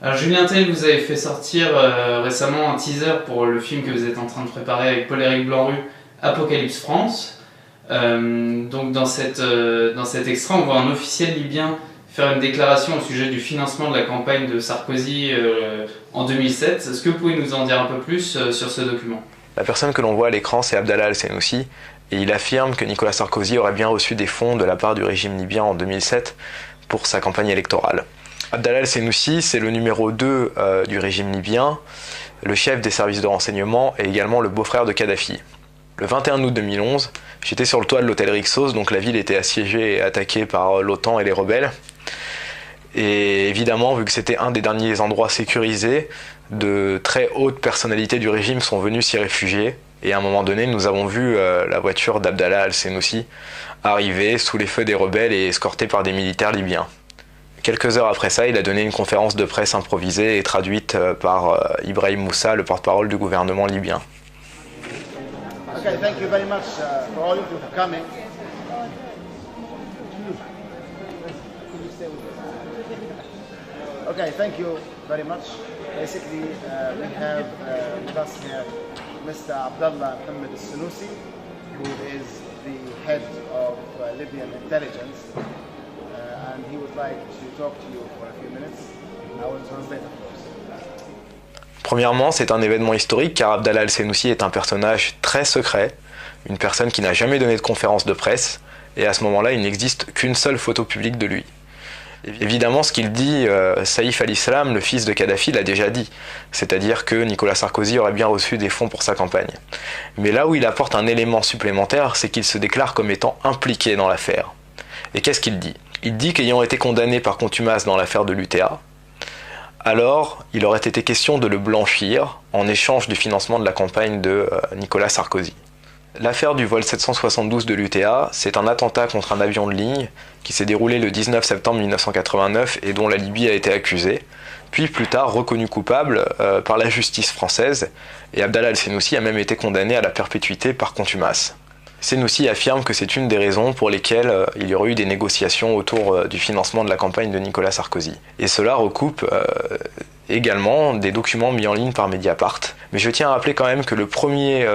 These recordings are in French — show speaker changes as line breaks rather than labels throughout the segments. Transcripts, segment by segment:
Alors Julien Tell, vous avez fait sortir récemment un teaser pour le film que vous êtes en train de préparer avec Paul-Éric Blanc-Rue, Apocalypse France. Donc dans cet extrait, on voit un officiel libyen faire une déclaration au sujet du financement de la campagne de Sarkozy en 2007. Est-ce que vous pouvez nous en dire un peu plus sur ce document?
La personne que l'on voit à l'écran, c'est Abdallah Al-Senussi, et il affirme que Nicolas Sarkozy aurait bien reçu des fonds de la part du régime libyen en 2007 pour sa campagne électorale. Abdallah Al-Senussi, c'est le numéro 2 du régime libyen, le chef des services de renseignement et également le beau-frère de Kadhafi. Le 21 août 2011, j'étais sur le toit de l'hôtel Rixos, donc la ville était assiégée et attaquée par l'OTAN et les rebelles. Et évidemment, vu que c'était un des derniers endroits sécurisés, de très hautes personnalités du régime sont venues s'y réfugier. Et à un moment donné, nous avons vu la voiture d'Abdallah Al-Senussi arriver sous les feux des rebelles et escortée par des militaires libyens. Quelques heures après ça, il a donné une conférence de presse improvisée et traduite par Ibrahim Moussa, le porte-parole du gouvernement libyen.
Okay, thank you very much for all of you for coming. Okay, thank you very much. Basically, we have with us here Mr. Abdallah Mohammed Al-Senussi, who is the head of Libyan intelligence, and he would like to talk to you for a few minutes. I will translate, of course.
Premièrement, c'est un événement historique car Abdallah Al-Senussi est un personnage très secret, une personne qui n'a jamais donné de conférence de presse, et à ce moment-là, il n'existe qu'une seule photo publique de lui. Évidemment, ce qu'il dit, Saïf al-Islam, le fils de Kadhafi, l'a déjà dit, c'est-à-dire que Nicolas Sarkozy aurait bien reçu des fonds pour sa campagne. Mais là où il apporte un élément supplémentaire, c'est qu'il se déclare comme étant impliqué dans l'affaire. Et qu'est-ce qu'il dit? Il dit qu'ayant été condamné par contumace dans l'affaire de l'UTA, alors il aurait été question de le blanchir en échange du financement de la campagne de Nicolas Sarkozy. L'affaire du vol 772 de l'UTA, c'est un attentat contre un avion de ligne qui s'est déroulé le 19 septembre 1989 et dont la Libye a été accusée, puis plus tard reconnu coupable par la justice française, et Abdallah Al-Senussi a même été condamné à la perpétuité par contumace. Senussi affirme que c'est une des raisons pour lesquelles il y aurait eu des négociations autour du financement de la campagne de Nicolas Sarkozy. Et cela recoupe également des documents mis en ligne par Mediapart. Mais je tiens à rappeler quand même que le premier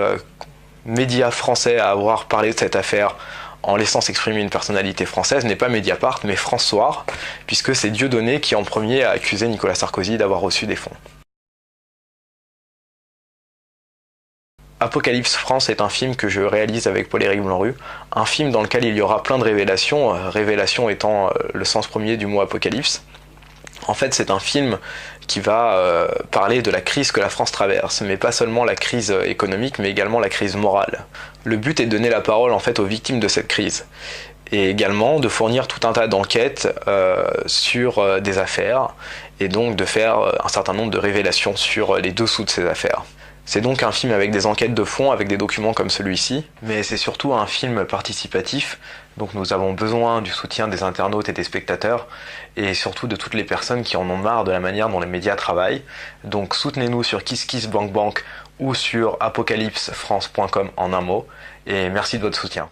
média français à avoir parlé de cette affaire en laissant s'exprimer une personnalité française n'est pas Mediapart, mais France Soir, puisque c'est Dieudonné qui en premier a accusé Nicolas Sarkozy d'avoir reçu des fonds. Apocalypse France est un film que je réalise avec Paul-Éric Blanc-Rue, un film dans lequel il y aura plein de révélations, révélations étant le sens premier du mot apocalypse. En fait, c'est un film qui va parler de la crise que la France traverse, mais pas seulement la crise économique, mais également la crise morale. Le but est de donner la parole en fait aux victimes de cette crise, et également de fournir tout un tas d'enquêtes sur des affaires, et donc de faire un certain nombre de révélations sur les dessous de ces affaires. C'est donc un film avec des enquêtes de fond, avec des documents comme celui-ci, mais c'est surtout un film participatif, donc nous avons besoin du soutien des internautes et des spectateurs, et surtout de toutes les personnes qui en ont marre de la manière dont les médias travaillent. Donc soutenez-nous sur KissKissBankBank ou sur apocalypsefrance.com en un mot, et merci de votre soutien.